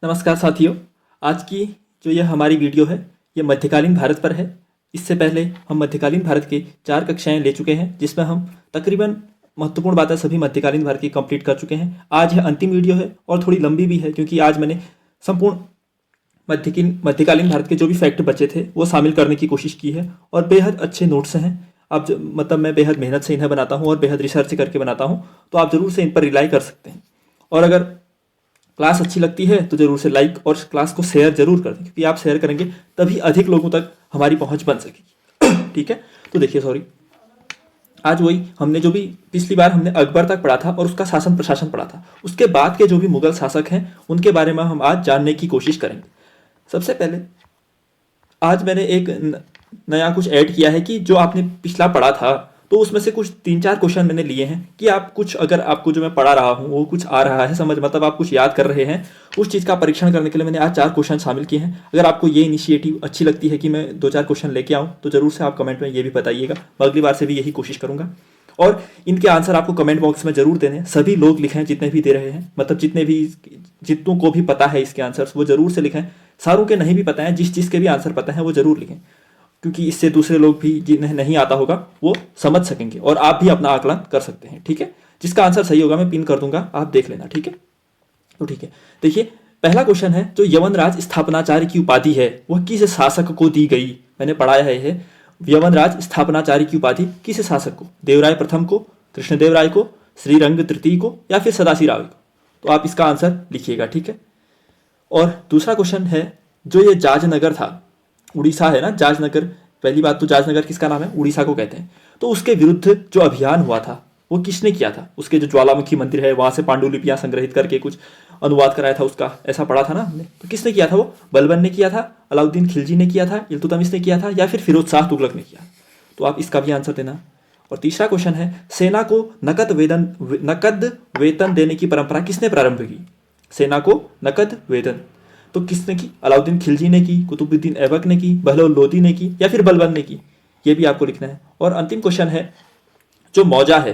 नमस्कार साथियों। आज की जो यह हमारी वीडियो है ये मध्यकालीन भारत पर है। इससे पहले हम मध्यकालीन भारत के 4 कक्षाएं ले चुके हैं जिसमें हम तकरीबन महत्वपूर्ण बातें सभी मध्यकालीन भारत की कंप्लीट कर चुके हैं। आज यह अंतिम वीडियो है और थोड़ी लंबी भी है क्योंकि आज मैंने संपूर्ण मध्यकालीन भारत के जो भी फैक्ट बचे थे वो शामिल करने की कोशिश की है और बेहद अच्छे नोट्स हैं। आप मतलब मैं बेहद मेहनत से इन्हें बनाता हूँ और बेहद रिसर्च करके बनाता हूँ, तो आप ज़रूर से इन पर रिलाई कर सकते हैं। और अगर क्लास अच्छी लगती है तो ज़रूर से लाइक और क्लास को शेयर जरूर कर दें क्योंकि आप शेयर करेंगे तभी अधिक लोगों तक हमारी पहुंच बन सकेगी। ठीक है, तो देखिए आज वही हमने जो भी पिछली बार हमने अकबर तक पढ़ा था और उसका शासन प्रशासन पढ़ा था, उसके बाद के जो भी मुगल शासक हैं उनके बारे में हम आज जानने की कोशिश करेंगे। सबसे पहले आज मैंने एक नया कुछ ऐड किया है कि जो आपने पिछला पढ़ा था तो उसमें से कुछ 3-4 क्वेश्चन मैंने लिए हैं कि आप कुछ अगर आपको जो मैं पढ़ा रहा हूँ वो कुछ आ रहा है समझ, मतलब आप कुछ याद कर रहे हैं, उस चीज़ का परीक्षण करने के लिए मैंने आज 4 क्वेश्चन शामिल किए हैं। अगर आपको ये इनिशिएटिव अच्छी लगती है कि मैं 2-4 क्वेश्चन लेके आऊँ तो ज़रूर से आप कमेंट में ये भी बताइएगा। मैं अगली बार से भी यही कोशिश करूँगा और इनके आंसर आपको कमेंट बॉक्स में जरूर देने। सभी लोग लिखें जितने भी दे रहे हैं, मतलब जितनों को भी पता है इसके आंसर्स वो जरूर से लिखें। सारों के नहीं भी पता है, जिस चीज़ के भी आंसर पता है वो जरूर लिखें क्योंकि इससे दूसरे लोग भी जिन्हें नहीं आता होगा वो समझ सकेंगे और आप भी अपना आकलन कर सकते हैं। ठीक है, जिसका आंसर सही होगा मैं पिन कर दूंगा, आप देख लेना। ठीक है, तो ठीक है, देखिए पहला क्वेश्चन है जो यवनराज स्थापनाचार्य की उपाधि है वह किस शासक को दी गई। मैंने पढ़ाया है यवनराज स्थापनाचार्य की उपाधि किस शासक को, देवराय प्रथम को, कृष्णदेव राय को, श्रीरंग तृतीय को या फिर सदाशिव राव को। तो आप इसका आंसर लिखिएगा। ठीक है, और दूसरा क्वेश्चन है जो ये जाजनगर था, उड़ीसा है ना जाजनगर, पहली बात तो जाजनगर किसका नाम है, उड़ीसा को कहते हैं। तो उसके विरुद्ध जो अभियान हुआ था वो किसने किया था। उसके जो ज्वालामुखी मंदिर है वहां से पांडुलिपियां संग्रहित करके कुछ अनुवाद कराया था उसका, ऐसा पढ़ा था ना हमने। तो किसने किया था वो, बलबन ने किया था, अलाउद्दीन खिलजी ने किया था, इल्तुतमिश ने किया था या फिर फिरोज शाह तुगलक ने किया। तो आप इसका भी आंसर देना। और तीसरा क्वेश्चन है सेना को नकद वेतन देने की परंपरा किसने प्रारंभ की। सेना को नकद वेतन तो किसने की, अलाउद्दीन खिलजी ने की, कुतुबुद्दीन ऐबक ने की, बहलोल लोदी ने की या फिर बलबन ने की। ये भी आपको लिखना है। और अंतिम क्वेश्चन है जो मौजा है,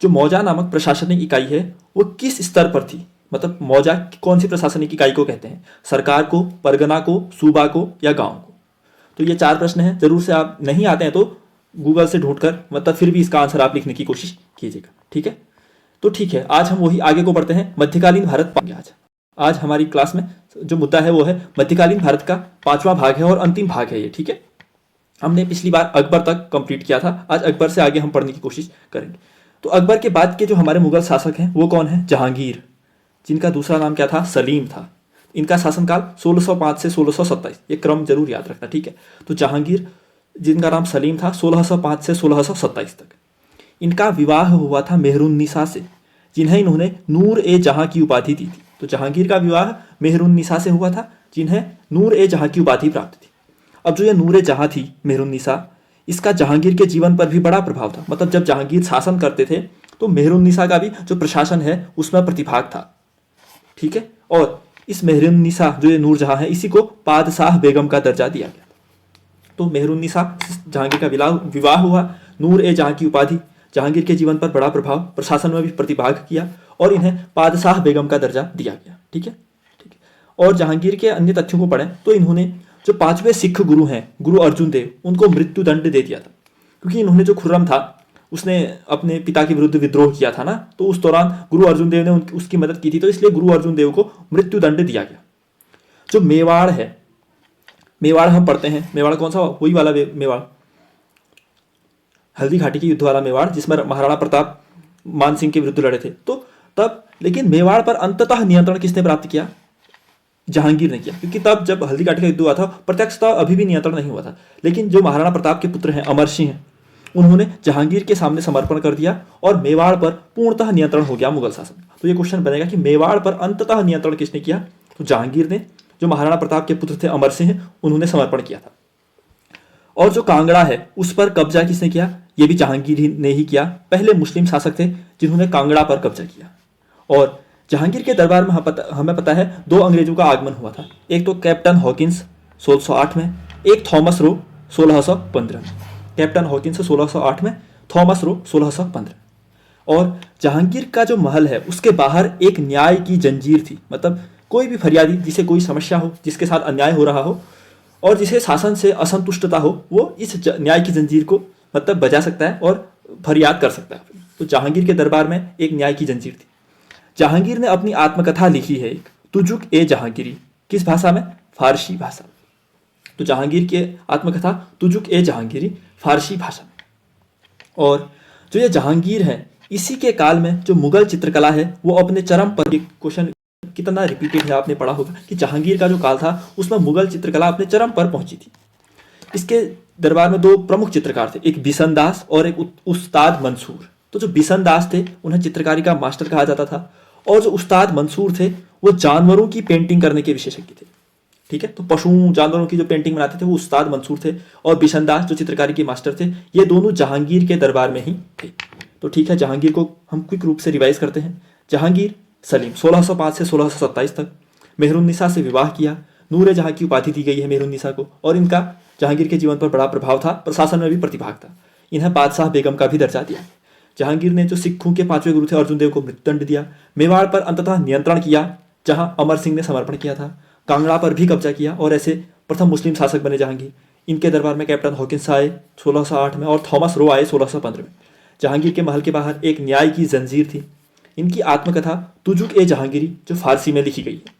जो मौजा नामक प्रशासनिक इकाई है वो किस स्तर पर थी। मतलब मौजा कौन सी प्रशासनिक इकाई को कहते हैं, सरकार को, परगना को, सूबा को या गांव को। तो ये 4 प्रश्न हैं, जरूर से आप नहीं आते हैं तो गूगल से ढूंढकर मतलब फिर भी इसका आंसर आप लिखने की कोशिश कीजिएगा। ठीक है, तो ठीक है, आज हम वही आगे को बढ़ते हैं। मध्यकालीन भारत आज हमारी क्लास में जो मुद्दा है वो है मध्यकालीन भारत का 5वां भाग है और अंतिम भाग है ये। ठीक है, हमने पिछली बार अकबर तक कंप्लीट किया था, आज अकबर से आगे हम पढ़ने की कोशिश करेंगे। तो अकबर के बाद के जो हमारे मुगल शासक हैं वो कौन है, जहांगीर, जिनका दूसरा नाम क्या था, सलीम था। इनका शासनकाल 1605 से 1627, ये क्रम जरूर याद रखना। ठीक है, तो जहांगीर जिनका नाम सलीम था 1605 से 1627 तक। इनका विवाह हुआ था मेहरुन्निसा से, जिन्हें इन्होंने नूर ए जहां की उपाधि दी थी। तो जहांगीर का विवाह मेहरुन्निसा से हुआ था जिन्हें नूर ए जहां की उपाधि प्राप्त थी। अब जो ये नूर ए जहां थी मेहरुन्निसा, इसका जहांगीर के जीवन पर भी बड़ा प्रभाव था। मतलब जब जहांगीर शासन करते थे तो मेहरुन्निसा का भी जो प्रशासन है उसमें प्रतिभाग था। ठीक है, और इस मेहरुन्निसा जो ये नूर जहां है इसी को पादशाह बेगम का दर्जा दिया गया। तो मेहरुन्निसा जहांगीर का विवाह हुआ, नूर ए जहां की उपाधि, जहांगीर के जीवन पर बड़ा प्रभाव, प्रशासन में भी प्रतिभाग किया और इन्हें पादशाह बेगम का दर्जा दिया गया। ठीक है, ठीक है। और जहांगीर के अन्य तथ्यों को पढ़ें तो इन्होंने जो 5वें सिख गुरु हैं गुरु अर्जुन देव, उनको मृत्यु दंड दे दिया था क्योंकि इन्होंने जो खुर्रम था उसने अपने पिता के विरुद्ध विद्रोह किया था ना, तो उस दौरान गुरु अर्जुन देव ने उसकी मदद की थी, तो इसलिए गुरु अर्जुन देव को मृत्यु दंड दिया गया। जो मेवाड़ है, मेवाड़ हम पढ़ते हैं, मेवाड़ कौन सा, वही वाला मेवाड़, हल्दी घाटी के युद्ध वाला मेवाड़ जिसमें महाराणा प्रताप मान सिंह के विरुद्ध लड़े थे। तो तब लेकिन मेवाड़ पर अंततः नियंत्रण किसने प्राप्त किया, जहांगीर ने किया, क्योंकि तब जब हल्दी घाटी का युद्ध हुआ था प्रत्यक्षतः अभी भी नियंत्रण नहीं हुआ था। लेकिन जो महाराणा प्रताप के पुत्र हैं अमर सिंह, उन्होंने जहांगीर के सामने समर्पण कर दिया और मेवाड़ पर पूर्णतः नियंत्रण हो गया मुगल शासन। तो ये क्वेश्चन बनेगा कि मेवाड़ पर अंततः नियंत्रण किसने किया, तो जहांगीर ने। जो महाराणा प्रताप के पुत्र थे अमर सिंह, उन्होंने समर्पण किया था। और जो कांगड़ा है उस पर कब्जा किसने किया, ये भी जहांगीर ने ही किया। पहले मुस्लिम शासक थे जिन्होंने कांगड़ा पर कब्जा किया। और जहांगीर के दरबार में हमें पता है 2 अंग्रेजों का आगमन हुआ था, एक तो कैप्टन हॉकिंस 1608 में, एक थॉमस रो 1615 में। कैप्टन हॉकिंस 1608 में, थॉमस रो 1615। और जहांगीर का जो महल है उसके बाहर एक न्याय की जंजीर थी। मतलब कोई भी फरियादी जिसे कोई समस्या हो, जिसके साथ अन्याय हो रहा हो और जिसे शासन से असंतुष्टता हो, वो इस न्याय की जंजीर को मतलब बजा सकता है और फरियाद कर सकता है। तो जहांगीर के दरबार में एक न्याय की जंजीर थी। जहांगीर ने अपनी आत्मकथा लिखी है एक, तुजुक ए जहांगीरी। किस भाषा में? फारसी भाषा में। तो जहांगीर की आत्मकथा तुजुक ए जहांगीरी फारसी भाषा में। और जो ये जहांगीर है, इसी के काल में जो मुगल चित्रकला है वो अपने चरम पर। क्वेश्चन कितना रिपीटेड है, आपने पढ़ा होगा कि जहांगीर का जो काल था उसमें मुगल चित्रकला अपने चरम पर पहुंची थी। इसके दरबार में दो प्रमुख चित्रकार थे, एक बिशन दास और एक उस्ताद मंसूर। तो जो बिशन दास थे उन्हें चित्रकारी का मास्टर कहा जाता था, और जो उस्ताद मंसूर थे वो जानवरों की पेंटिंग करने के विशेषज्ञ थे। ठीक है, तो पशु जानवरों की जो पेंटिंग बनाते थे वो उस्ताद मंसूर थे, और बिशन दास जो चित्रकारी के मास्टर थे, ये दोनों जहांगीर के दरबार में ही थे। तो ठीक है, जहांगीर को हम क्विक रूप से रिवाइज करते हैं। जहांगीर सलीम 1605 से 1627 तक, मेहरुन्निसा से विवाह किया। नूर जहां की उपाधि दी गई है मेहरुन्निसा को, और इनका जहांगीर के जीवन पर बड़ा प्रभाव था, प्रशासन में भी प्रतिभाग था। इन्हें बादशाह बेगम का भी दर्जा दिया। जहांगीर ने जो सिखों के 5वें गुरु थे अर्जुन देव को मृत्युदंड दिया। मेवाड़ पर अंततः नियंत्रण किया, जहां अमर सिंह ने समर्पण किया था। कांगड़ा पर भी कब्जा किया और ऐसे प्रथम मुस्लिम शासक बने जहांगीर। इनके दरबार में कैप्टन हॉकिंस आए 1608 में और थॉमस रो आए 1615 में। जहांगीर के महल के बाहर एक न्याय की जंजीर थी। इनकी आत्मकथा तुजुक ए जहांगीरी जो फारसी में लिखी गई है।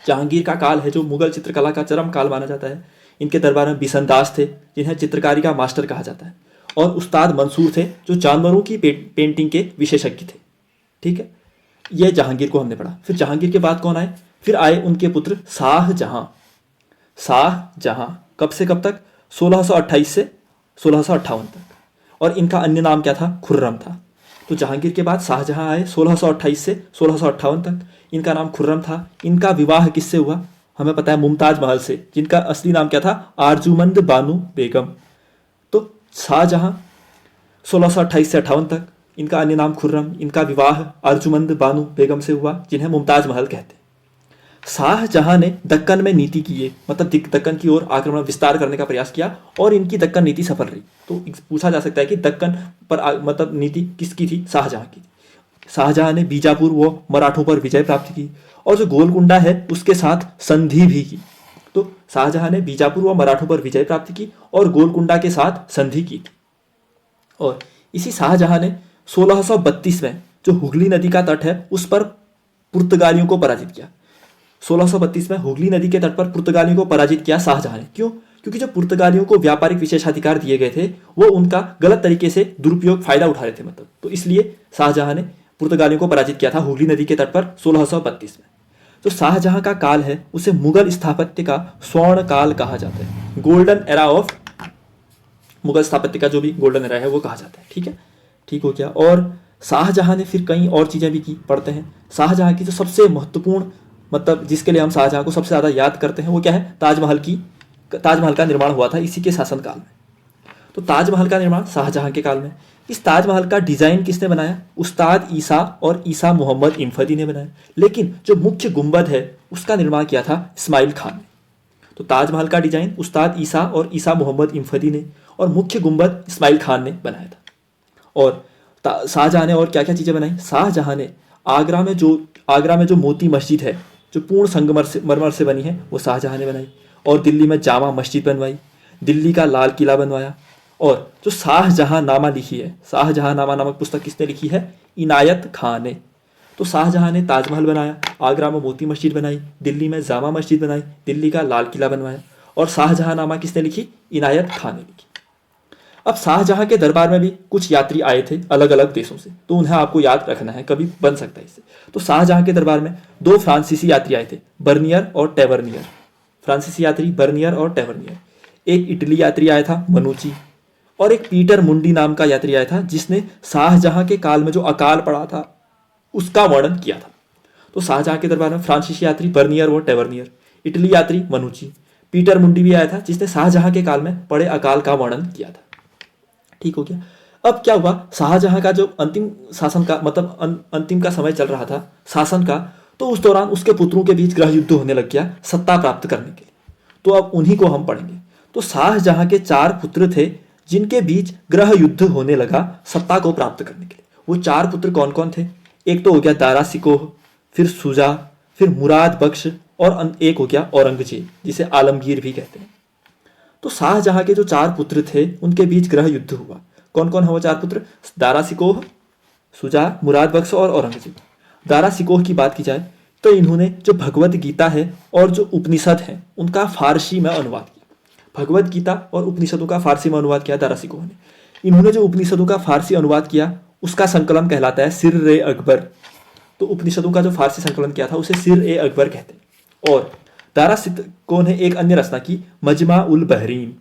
जहांगीर का काल है जो मुगल चित्रकला का चरम काल माना जाता है। इनके दरबार में बिशन दास थे, जिन्हें चित्रकारी का मास्टर कहा जाता है, और उस्ताद मंसूर थे जो जानवरों की पेंटिंग के विशेषज्ञ थे। ठीक है, यह जहांगीर को हमने पढ़ा। फिर जहांगीर के बाद कौन आए? फिर आए उनके पुत्र शाहजहां। शाहजहां कब से कब तक? 1628 से 1658 तक, और इनका अन्य नाम क्या था? खुर्रम था। तो जहांगीर के बाद शाहजहां आए 1628 से 1658 तक। इनका नाम खुर्रम था। इनका विवाह किससे हुआ? हमें पता है, मुमताज महल से, जिनका असली नाम क्या था? आरजुमंद बानो बेगम। तो शाहजहां 1628 से 58 तक, इनका अन्य नाम खुर्रम, इनका विवाह अर्जुमंद बानो बेगम से हुआ, जिन्हें मुमताज महल कहते हैं। शाहजहां ने दक्कन में नीति की, मतलब दक्कन की ओर आक्रमण विस्तार करने का प्रयास किया, और इनकी दक्कन नीति सफल रही। तो पूछा जा सकता है कि दक्कन पर मतलब नीति किसकी थी? शाहजहां की। शाहजहां ने बीजापुर व मराठों पर विजय प्राप्त की, और जो गोलकुंडा है उसके साथ संधि भी की। तो शाहजहां ने बीजापुर व मराठों पर विजय प्राप्त की और गोलकुंडा के साथ संधि की थी। और इसी शाहजहां ने 1632 में जो हुगली नदी का तट है उस पर पुर्तगालियों को पराजित किया। 1632 में हुगली नदी के तट पर पुर्तगालियों को पराजित किया शाहजहां ने। क्यों? क्योंकि जो पुर्तगालियों को व्यापारिक विशेषाधिकार दिए गए थे वो उनका गलत तरीके से दुरुपयोग फायदा उठा रहे थे, मतलब। तो इसलिए शाहजहां ने पुर्तगालियों को पराजित किया था हुगली नदी के तट पर 1632 में। जो शाहजहां का काल है उसे मुगल स्थापत्य का स्वर्ण काल कहा जाता है। गोल्डन एरा ऑफ मुगल स्थापत्य का जो भी गोल्डन एरा है वो कहा जाता है। ठीक है, ठीक हो गया। और शाहजहां ने फिर कई और चीज़ें भी की, पढ़ते हैं। शाहजहां की जो सबसे महत्वपूर्ण, मतलब जिसके लिए हम शाहजहां को सबसे ज़्यादा याद करते हैं, वो क्या है? ताजमहल का निर्माण हुआ था इसी के शासनकाल में। तो ताजमहल का निर्माण शाहजहां के काल में। इस ताजमहल का डिजाइन किसने बनाया? उस्ताद ईसा और ईसा मोहम्मद इम्फदी ने बनाया। लेकिन जो मुख्य गुंबद है उसका निर्माण किया था इस्माइल खान ने। तो ताजमहल का डिजाइन उस्ताद ईसा और ईसा मोहम्मद इम्फदी ने, और मुख्य गुंबद इस्माइल खान ने बनाया था। और शाहजहां ने और क्या क्या चीज़ें बनाई? शाहजहां ने आगरा में जो मोती मस्जिद है जो पूर्ण संगमरमर से बनी है वो शाहजहां ने बनाई। और दिल्ली में जामा मस्जिद बनवाई, दिल्ली का लाल किला बनवाया। और जो शाहजहां नामा लिखी है, शाहजहां नामा नामक पुस्तक किसने लिखी है? इनायत खान ने। तो शाहजहां ने ताजमहल बनाया, आगरा में मोती मस्जिद बनाई, दिल्ली में जामा मस्जिद बनाई, दिल्ली का लाल किला बनवाया। और शाहजहां नामा किसने लिखी? इनायत खान ने लिखी। अब शाहजहां के दरबार में भी कुछ यात्री आए थे अलग अलग देशों से, तो उन्हें आपको याद रखना है, कभी बन सकता है इससे। तो शाहजहां के दरबार में दो फ्रांसीसी यात्री आए थे, बर्नियर और टेवर्नियर। फ्रांसीसी यात्री बर्नियर और टेवर्नियर। एक इटली यात्री आया था, मनुची। और एक पीटर मुंडी नाम का यात्री आया था, जिसने शाहजहां के काल में जो अकाल पड़ा था उसका वर्णन किया था। तो शाहजहां के दरबार में फ्रांसीसी यात्री बर्नियर और टेवर्नियर, इटली यात्री मनुची, पीटर मुंडी भी आया था जिसने शाहजहां के काल में पड़े अकाल का वर्णन किया था। ठीक हो गया। अब क्या हुआ? शाहजहां का जो अंतिम शासन का, मतलब अंतिम का समय चल रहा था शासन का, तो उस दौरान उसके पुत्रों के बीच गृह युद्ध होने लग गया सत्ता प्राप्त करने के लिए। तो अब उन्हीं को हम पढ़ेंगे। तो शाहजहां के 4 पुत्र थे जिनके बीच गृह युद्ध होने लगा सत्ता को प्राप्त करने के लिए। वो 4 पुत्र कौन कौन थे? एक तो हो गया दारा सिकोह, फिर शुजा, फिर मुराद बख्श और एक हो गया औरंगजेब, जिसे आलमगीर भी कहते हैं। तो शाहजहां के जो 4 पुत्र थे उनके बीच गृह युद्ध हुआ। कौन कौन है वो 4 पुत्र? दारा सिकोह, शुजा, मुराद बख्श और औरंगजेब। दारा सिकोह की बात की जाए तो इन्होंने जो भगवत गीता है और जो उपनिषद है उनका फारसी में अनुवाद किया। भगवत गीता और उपनिषदों का फारसी में अनुवाद किया दारा सिकोह ने। इन्होंने जो उपनिषदों का फारसी अनुवाद किया उसका संकलन कहलाता है सिर ए अकबर। तो उपनिषदों का जो फारसी संकलन किया था उसे सिर ए अकबर कहते हैं। और दारा सिकोह ने एक अन्य रचना की, मजमा उल बहरीन,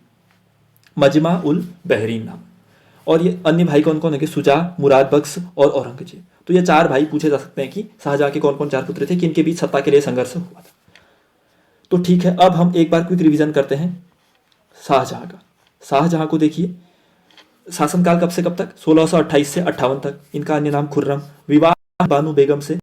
मजमा उल बहरीन नाम। और ये अन्य भाई कौन कौन है कि शुजा, मुराद बख्श और औरंगजेब। तो ये 4 भाई पूछे जा सकते हैं कि शाहजहां के कौन कौन 4 पुत्र थे कि इनके बीच सत्ता के लिए संघर्ष हुआ था। तो ठीक है, अब हम एक बार क्विक रिवीजन करते हैं शाहजहां का। शाहजहां को देखिए, शासनकाल कब से कब तक? 1628 से 58 तक। इनका अन्य नाम खुर्रम, विवाह बानो बेगम से,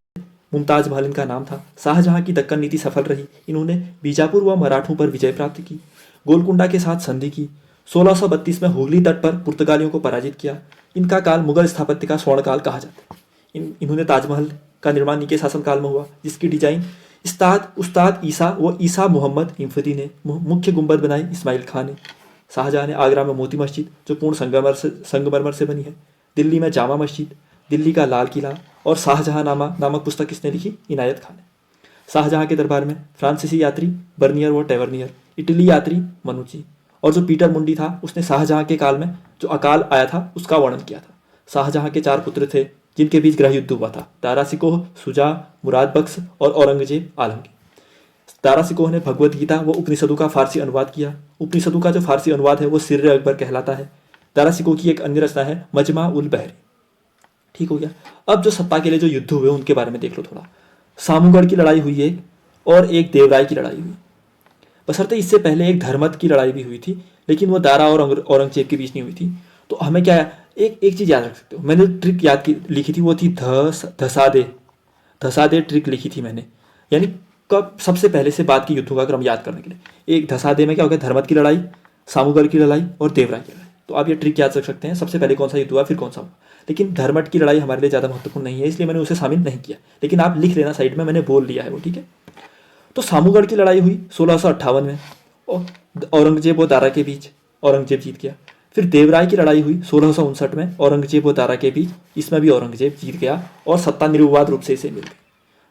मुमताज महल इनका नाम था। शाहजहां की दक्कन नीति सफल रही। इन्होंने बीजापुर व मराठों पर विजय प्राप्त की, गोलकुंडा के साथ संधि की, 1632 में हुगली तट पर पुर्तगालियों को पराजित किया। इनका काल मुगल स्थापत्य का स्वर्णकाल कहा जाता है। इन्होंने ताजमहल का निर्माण इनके शासनकाल में हुआ, जिसकी डिजाइन उस्ताद ईसा व ईसा मोहम्मद हिमफती ने, मुख्य गुंबद बनाई इस्माइल खान ने। शाहजहां ने आगरा में मोती मस्जिद जो पूर्ण संगमरमर से बनी है, दिल्ली में जामा मस्जिद, दिल्ली का लाल किला और शाहजहांनामा नामक पुस्तक किसने लिखी? इनायत खान ने। शाहजहां के दरबार में फ्रांसीसी यात्री बर्नियर व टेवर्नियर, इटली यात्री मनुची, और जो पीटर मुंडी था उसने शाहजहां के काल में जो अकाल आया था उसका वर्णन किया था। शाहजहां के 4 पुत्र थे जिनके बीच गृह युद्ध हुआ था, दारा सिकोह, शुजा, मुराद बख्श और औरंगजेब आलमगीर। दारा सिकोह ने भगवत गीता व उपनिषदों का फारसी अनुवाद किया। उपनिषदों का जो फारसी अनुवाद है वो सिर अकबर कहलाता है। दारा सिकोह की एक अन्य रचना है मजमा उल बहरी। ठीक हो गया। अब जो सत्ता के लिए जो युद्ध हुए उनके बारे में देख लो थोड़ा। सामूगढ़ की लड़ाई हुई एक, और एक देवराय की लड़ाई हुई। बशर्ते इससे पहले एक धर्मत की लड़ाई भी हुई थी, लेकिन वो दारा और औरंगजेब के बीच नहीं हुई थी। तो हमें क्या एक चीज याद रख सकते हो, मैंने ट्रिक लिखी थी, वो थी धसादे ट्रिक लिखी थी मैंने। यानी कब सबसे पहले से बाद की युद्धों का क्रम याद करने के लिए। एक धसादे में क्या हो गया? धर्मत की लड़ाई, सामूगढ़ की लड़ाई और देवराय की लड़ाई। तो आप ये ट्रिक याद रख सकते हैं, सबसे पहले कौन सा युद्ध हुआ फिर कौन सा हुआ। लेकिन धर्मट की लड़ाई हमारे लिए ज़्यादा महत्वपूर्ण नहीं है, इसलिए मैंने उसे शामिल नहीं किया। लेकिन आप लिख लेना साइड में, मैंने बोल लिया है वो, ठीक है। तो सामूगढ़ की लड़ाई हुई 1658 में और औरंगजेब और दारा के बीच, औरंगजेब जीत गया। फिर देवराय की लड़ाई हुई 1659 में औरंगजेब और दारा के बीच, इसमें भी औरंगजेब जीत गया और सत्ता निर्विवाद रूप से इसे मिल गई।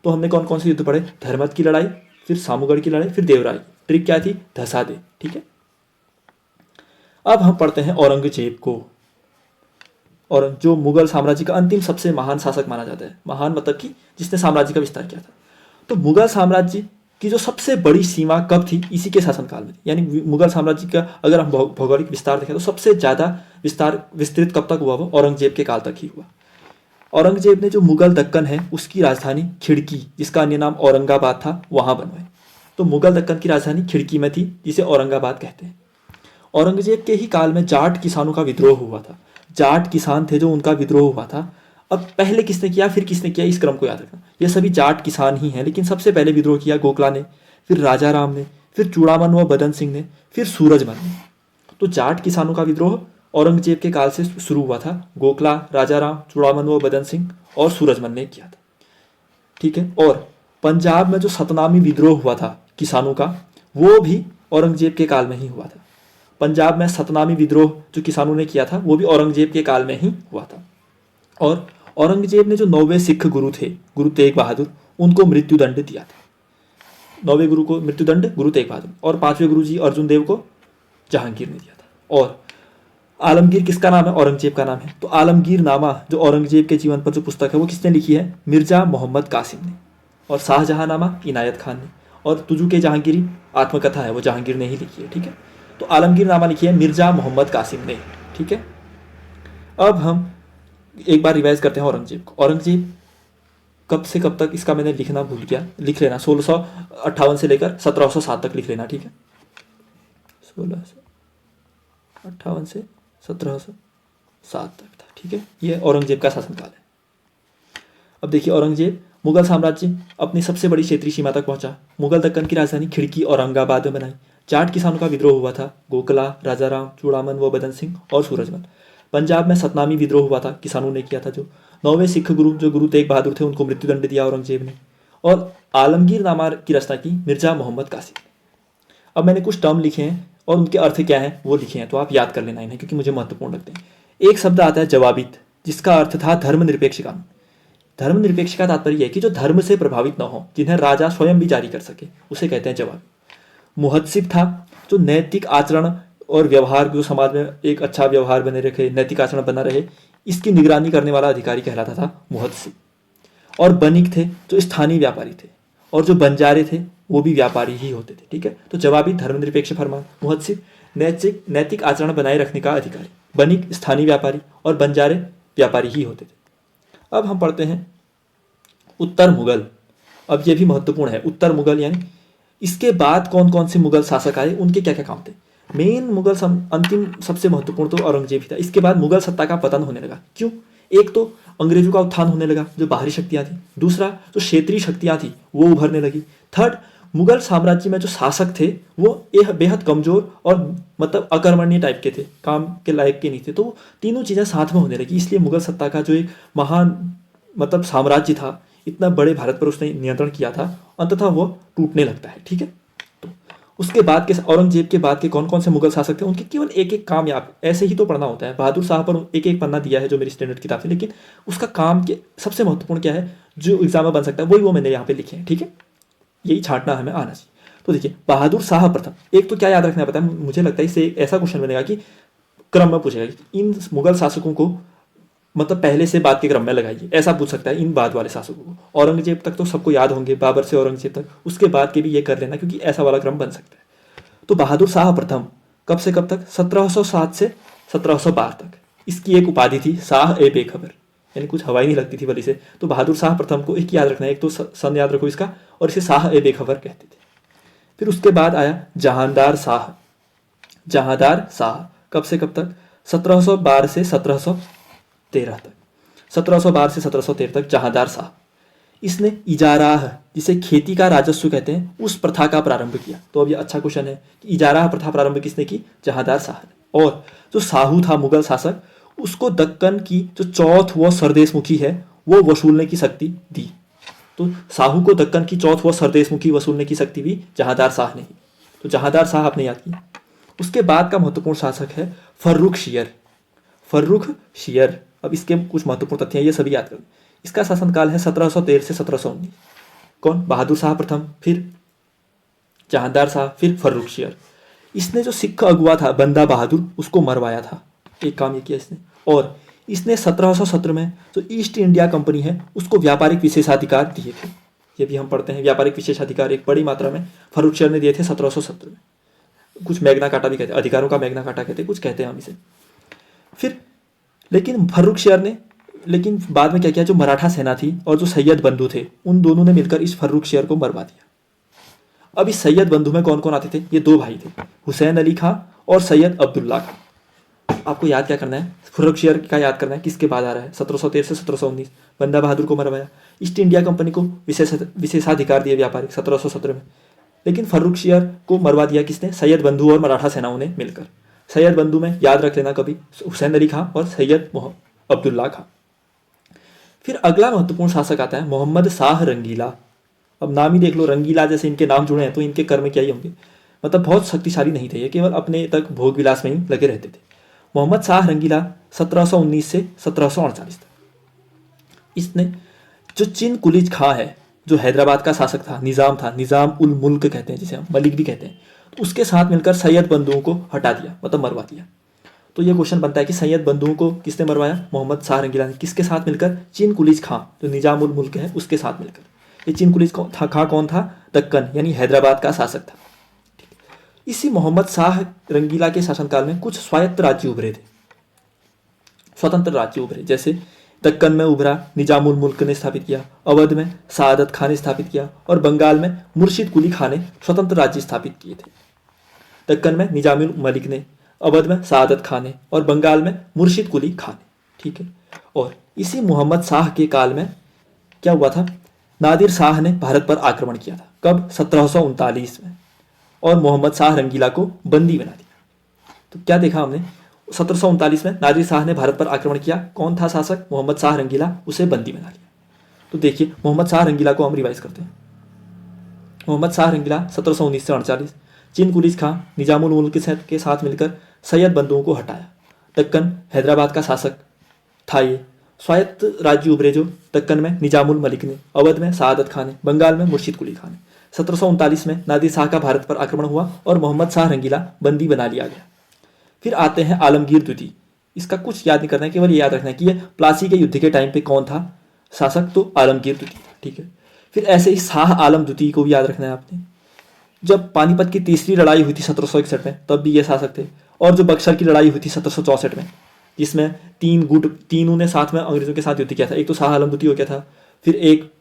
तो हमने कौन कौन से युद्ध पढ़े? धर्मत की लड़ाई, फिर सामूगढ़ की लड़ाई, फिर देवराय। ट्रिक क्या थी? धसा दे, ठीक है। अब हम पढ़ते हैं औरंगजेब को, और जो मुगल साम्राज्य का अंतिम सबसे महान शासक माना जाता है। महान मतलब कि जिसने साम्राज्य का विस्तार किया था। तो मुगल साम्राज्य की जो सबसे बड़ी सीमा कब थी? इसी के शासनकाल में थी। यानी मुगल साम्राज्य का अगर हम भौगोलिक विस्तार देखें तो सबसे ज़्यादा विस्तृत कब तक हुआ? वो औरंगजेब के काल तक ही हुआ। औरंगजेब ने जो मुगल दक्कन है उसकी राजधानी खिड़की, जिसका अन्य नाम औरंगाबाद था, वहाँ बनवाई। तो मुगल दक्कन की राजधानी खिड़की में थी, जिसे औरंगाबाद कहते हैं। औरंगजेब के ही काल में जाट किसानों का विद्रोह हुआ था। जाट किसान थे जो उनका विद्रोह हुआ था। अब पहले किसने किया फिर किसने किया, इस क्रम को याद रखना। ये सभी जाट किसान ही हैं, लेकिन सबसे पहले विद्रोह किया गोखला ने, फिर राजा राम ने, फिर चूड़ामन व बदन सिंह ने, फिर सूरजमल ने। तो जाट किसानों का विद्रोह औरंगजेब के काल से शुरू हुआ था। गोखला, राजा राम, चूड़ामन व बदन सिंह और सूरजमल ने किया था, ठीक है। और पंजाब में जो सतनामी विद्रोह हुआ था किसानों का, वो भी औरंगजेब के काल में ही हुआ था। पंजाब में सतनामी विद्रोह जो किसानों ने किया था वो भी औरंगजेब के काल में ही हुआ था। और औरंगजेब ने जो 9वें सिख गुरु थे, गुरु तेग बहादुर, उनको मृत्युदंड दिया था। 9वें गुरु को मृत्युदंड गुरु तेग बहादुर, और 5वें गुरु जी अर्जुन देव को जहांगीर ने दिया था। और आलमगीर किसका नाम है? औरंगजेब का नाम है। तो आलमगीर नामा जो औरंगजेब के जीवन पर जो पुस्तक है वो किसने लिखी है? मिर्जा मोहम्मद कासिम ने। और शाहजहां नामा इनायत खान ने। और तुजू के जहांगीरी आत्मकथा है, वो जहांगीर ने ही लिखी है, ठीक है। तो आलमगीर नामा लिखी है मिर्जा मोहम्मद कासिम ने, ठीक है। अब हम एक बार रिवाइज करते हैं औरंगजेब को। औरंगजेब कब से कब तक, इसका मैंने लिखना भूल गया, लिख लेना। 1658 से लेकर 1707 तक लिख लेना, ठीक है। 1658 से 1707 तक था, ठीक है। ये औरंगजेब का शासनकाल है। अब देखिए, औरंगजेब मुगल साम्राज्य अपनी सबसे बड़ी क्षेत्रीय सीमा तक पहुंचा। मुगल दक्कन की राजधानी खिड़की औरंगाबाद में बनाई। जाट किसानों का विद्रोह हुआ था। गोखला, राजाराम, चूड़ामन व बदन सिंह और सूरजमल। पंजाब में सतनामी विद्रोह हुआ था, किसानों ने किया था। जो 9वें सिख गुरु जो गुरु तेग बहादुर थे उनको मृत्युदंड दिया औरंगजेब ने। और आलमगीर नामा की रचना की मिर्जा मोहम्मद कासिम। अब मैंने कुछ टर्म लिखे हैं और उनके अर्थ क्या है वो लिखे हैं, तो आप याद कर लेना इन्हें क्योंकि मुझे महत्वपूर्ण लगते हैं। एक शब्द आता है जवाबित, जिसका अर्थ था धर्मनिरपेक्ष कानून। धर्मनिरपेक्ष का तात्पर्य है कि जो धर्म से प्रभावित न हो, जिन्हें राजा स्वयं भी जारी कर सके, उसे कहते हैं जवाब। मुहद्दिब था, जो नैतिक आचरण और व्यवहार, जो समाज में एक अच्छा व्यवहार बने रखे, नैतिक आचरण बना रहे, इसकी निगरानी करने वाला अधिकारी कहलाता था मुहद्दिब। और बनिक थे, जो स्थानीय व्यापारी थे, और जो बंजारे थे वो भी व्यापारी ही होते थे। ठीक है, तो जवाबी धर्मनिरपेक्ष फरमान, मुहद्दिब नैतिक आचरण बनाए रखने का अधिकारी, बनिक स्थानीय व्यापारी, और बंजारे व्यापारी ही होते थे। अब हम पढ़ते हैं उत्तर मुगल। अब ये भी महत्वपूर्ण है, उत्तर मुगल यानी इसके बाद कौन कौन से मुगल शासक आए, उनके क्या क्या काम थे। मेन मुगल अंतिम सबसे महत्वपूर्ण तो औरंगजेब ही था। इसके बाद मुगल सत्ता का पतन होने लगा। क्यों? एक तो अंग्रेजों का उत्थान होने लगा, जो बाहरी शक्तियां थी। दूसरा, जो क्षेत्रीय शक्तियां थी वो उभरने लगी। थर्ड, मुगल साम्राज्य में जो शासक थे वो बेहद कमजोर और मतलब अकर्मण्य टाइप के थे, काम के लायक के नहीं थे। तो तीनों चीज़ें साथ में होने लगी, इसलिए मुगल सत्ता का जो एक महान मतलब साम्राज्य था, इतना बड़े भारत पर उसने नियंत्रण किया था, अंततः वो टूटने लगता है। ठीक है, तो उसके बाद के औरंगजेब के बाद के कौन कौन से मुगल शासक थे, उनके केवल एक एक काम याद, ऐसे ही तो पढ़ना होता है। बहादुर शाह पर एक एक पन्ना दिया है जो मेरी स्टैंडर्ड किताब है, लेकिन उसका काम के सबसे महत्वपूर्ण क्या है जो एग्जाम में बन सकता है, वही वो मैंने यहाँ पे लिखे हैं। ठीक है, यही छांटना हमें आना चाहिए। तो देखिए, बहादुर शाह प्रथम, एक तो क्या याद रखना पता है, मुझे लगता है इससे एक ऐसा क्वेश्चन बनेगा कि क्रम में पूछेगा कि इन मुगल शासकों को मतलब पहले से बाद के क्रम में लगाइए, ऐसा पूछ सकता है इन बाद वाले शासकों को। औरंगजेब तक तो सबको याद होंगे, बाबर से औरंगजेब तक, उसके बाद के भी ये कर लेना क्योंकि ऐसा वाला क्रम बन सकता है। तो बहादुर शाह प्रथम कब से कब तक? 1707 से 1712 तक। इसकी एक उपाधि थी शाह ए बेखबर, यानी कुछ हवाई नहीं लगती थी बली से। तो बहादुर शाह प्रथम को एक याद रखना है, एक तो सन याद रखो इसका, और इसे शाह ए बेखबर कहते थे। फिर उसके बाद आया जहांदार शाह। जहांदार शाह कब से कब तक? 1712 से 1713 तक। 1712 से 1713 तक जहांदार शाह। इसने इजाराह, जिसे खेती का राजस्व कहते हैं, उस प्रथा का प्रारंभ किया। तो अब ये अच्छा क्वेश्चन है कि इजाराह प्रथा प्रारंभ किसने की? जहांदार शाह ने। और जो साहू था मुगल शासक, उसको दक्कन की जो चौथ व सरदेशमुखी है वो वसूलने की शक्ति दी। तो साहू को दक्कन की चौथ व सरदेशमुखी वसूलने की शक्ति भी जहांदार शाह ने ही। तो जहांदार शाह आपने याद किया। उसके बाद का महत्वपूर्ण शासक है फर्रुख शियर। फर्रुख शियर, अब इसके कुछ महत्वपूर्ण तथ्य हैं, ये सभी याद करें। इसका शासनकाल है 1713 से 1719। कौन? बहादुर शाह प्रथम, फिर जहांदार शाह, फिर फर्रुख शियर। इसने जो सिख अगुआ था बंदा बहादुर, उसको मरवाया था, एक काम ये किया इसने। और इसने 1717 में जो ईस्ट इंडिया कंपनी है उसको व्यापारिक विशेषाधिकार दिए थे। ये भी हम पढ़ते हैं, व्यापारिक विशेषाधिकार एक बड़ी मात्रा में फर्रुख शियर ने दिए थे 1717 में। कुछ मैग्ना कार्टा भी कहते हैं, अधिकारों का मैग्ना कार्टा कहते हैं, कुछ कहते हैं हम इसे। फिर लेकिन फर्रुख शियर ने लेकिन बाद में क्या किया, जो मराठा सेना थी और जो सैयद बंधु थे, उन दोनों ने मिलकर इस फर्रुख शियर को मरवा दिया। अब इस सैयद बंधु में कौन कौन आते थे? ये दो भाई थे, हुसैन अली खां और सैयद अब्दुल्ला खां। आपको याद क्या करना है? फर्रुख शियर का याद करना है, किसके बाद आ रहा है? 1713 से 1719। बंदा बहादुर को मरवाया। ईस्ट इंडिया कंपनी को विशेषाधिकार दिए व्यापारिक 1717 में। लेकिन फर्रुख शियर को मरवा दिया किसने? सैयद बंधु और मराठा सेनाओं ने मिलकर। सैयद बंधु में याद रख लेना कभी, हुसैन अली खां और सैयद अब्दुल्ला खां। फिर अगला महत्वपूर्ण शासक आता है मोहम्मद शाह रंगीला। अब नाम ही देख लो, रंगीला जैसे इनके नाम जुड़े हैं, तो इनके कर्म क्या ही होंगे। मतलब बहुत शक्तिशाली नहीं थे ये, केवल अपने तक भोग विलास में ही लगे रहते थे। मोहम्मद शाह रंगीला 1719 से 1748 तक। इसने जो चिन कुलीज खां है, जो हैदराबाद का शासक था, निज़ाम था, निज़ाम उल मुल्क कहते हैं जिसे हम, मलिक भी कहते हैं, तो उसके साथ मिलकर सैयद बंधुओं को हटा दिया, मतलब मरवा दिया। तो ये क्वेश्चन बनता है कि सैयद बंधुओं को किसने मरवाया? मोहम्मद शाह रंगीला ने। किसके साथ मिलकर? चिन कुलीज खां, जो निज़ाम उल मुल्क है, उसके साथ मिलकर। ये चिन कुलीज खां कौन था? दक्कन यानी हैदराबाद का शासक था। इसी मोहम्मद शाह रंगीला के शासनकाल में कुछ स्वायत्त राज्य उभरे थे, स्वतंत्र राज्य उभरे। जैसे दक्कन में उभरा, निजामुल मुल्क ने स्थापित किया। अवध में सादत खान ने स्थापित किया। और बंगाल में मुर्शिद कुली खान ने स्वतंत्र राज्य स्थापित किए थे। दक्कन में निजामुल मलिक ने, अवध में सादत खान ने, और बंगाल में मुर्शिद कुली खान ने। ठीक है, और इसी मोहम्मद शाह के काल में क्या हुआ था? नादिर शाह ने भारत पर आक्रमण किया था। कब? 1739 में। और मोहम्मद शाह रंगीला को बंदी बना दिया। तो क्या देखा हमने? 1739 में नादिर शाह ने भारत पर आक्रमण किया। कौन था शासक? मोहम्मद शाह रंगीला, उसे बंदी बना लिया। तो देखिए मोहम्मद शाह रंगीला को हम रिवाइज करते हैं। मोहम्मद शाह रंगीला 1719 से 48, चीन कुलीस खां निजामुल मुल्क के साथ मिलकर सैयद बंधुओं को हटाया। दक्कन हैदराबाद का शासक था ये। स्वायत्त राज्य उभरे जो दक्कन में निजामुल मलिक ने, अवध में सआदत खान ने, बंगाल में मुर्शिद कुली खान ने। 1739 में नादिर शाह का भारत पर आक्रमण हुआ और मोहम्मद शाह रंगीला बंदी बना लिया गया। फिर आते हैं आलमगीर द्वितीय। इसका कुछ याद नहीं करना है, केवल ये याद रखना है कि ये प्लासी के युद्ध के टाइम पे कौन था शासक, तो आलमगीर द्वितीय। ठीक है। फिर ऐसे ही शाह आलम द्वितीय को भी याद रखना है आपने। जब पानीपत की तीसरी लड़ाई हुई थी 1761 में, तब भी ये शासक थे। और जो बक्सर की लड़ाई हुई थी 1764 में, जिसमें तीनों ने साथ में अंग्रेजों के साथ युद्ध किया था। एक तो शाह आलम द्वितीय हो गया था, फिर एक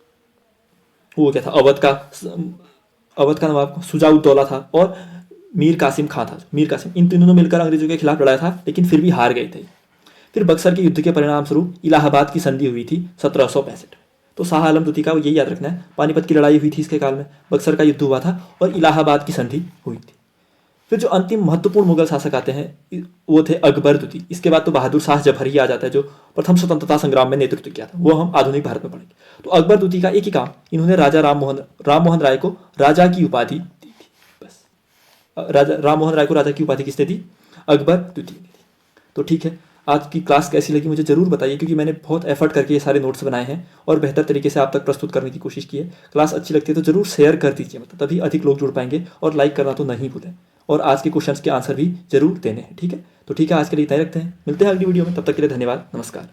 वो क्या था अवध का नवाब शुजाउद्दौला था, और मीर कासिम खां था। मीर कासिम, इन तीनों ने मिलकर अंग्रेजों के खिलाफ लड़ाया था, लेकिन फिर भी हार गए थे। फिर बक्सर के युद्ध के परिणाम स्वरूप इलाहाबाद की संधि हुई थी 1765 में। तो शाह आलम द्वितीय का यही याद रखना है, पानीपत की लड़ाई हुई थी इसके काल में, बक्सर का युद्ध हुआ था और इलाहाबाद की संधि हुई थी। फिर जो अंतिम महत्वपूर्ण मुगल शासक आते हैं वो थे अकबर द्वितीय। इसके बाद तो बहादुर शाह जफर ही आ जाता है, जो प्रथम स्वतंत्रता संग्राम में नेतृत्व किया था। वो हम आधुनिक भारत में पढ़ेंगे। तो अकबर द्वितीय का एक ही काम, इन्होंने राजा राम मोहन राय को राजा की उपाधि दी थी। बस राजा राम मोहन राय को राजा की उपाधि किसने दी? अकबर द्वितीय ने दी। तो ठीक है, आज की क्लास कैसी लगी मुझे ज़रूर बताइए, क्योंकि मैंने बहुत एफर्ट करके ये सारे नोट्स बनाए हैं और बेहतर तरीके से आप तक प्रस्तुत करने की कोशिश की है। क्लास अच्छी लगती है तो ज़रूर शेयर कर दीजिए, मतलब तभी अधिक लोग जुड़ पाएंगे। और लाइक करना तो नहीं भूलें, और आज के क्वेश्चंस के आंसर भी जरूर देने हैं। ठीक है, तो ठीक है, आज के लिए इतना ही रखते हैं। मिलते हैं अगली वीडियो में, तब तक के लिए धन्यवाद, नमस्कार।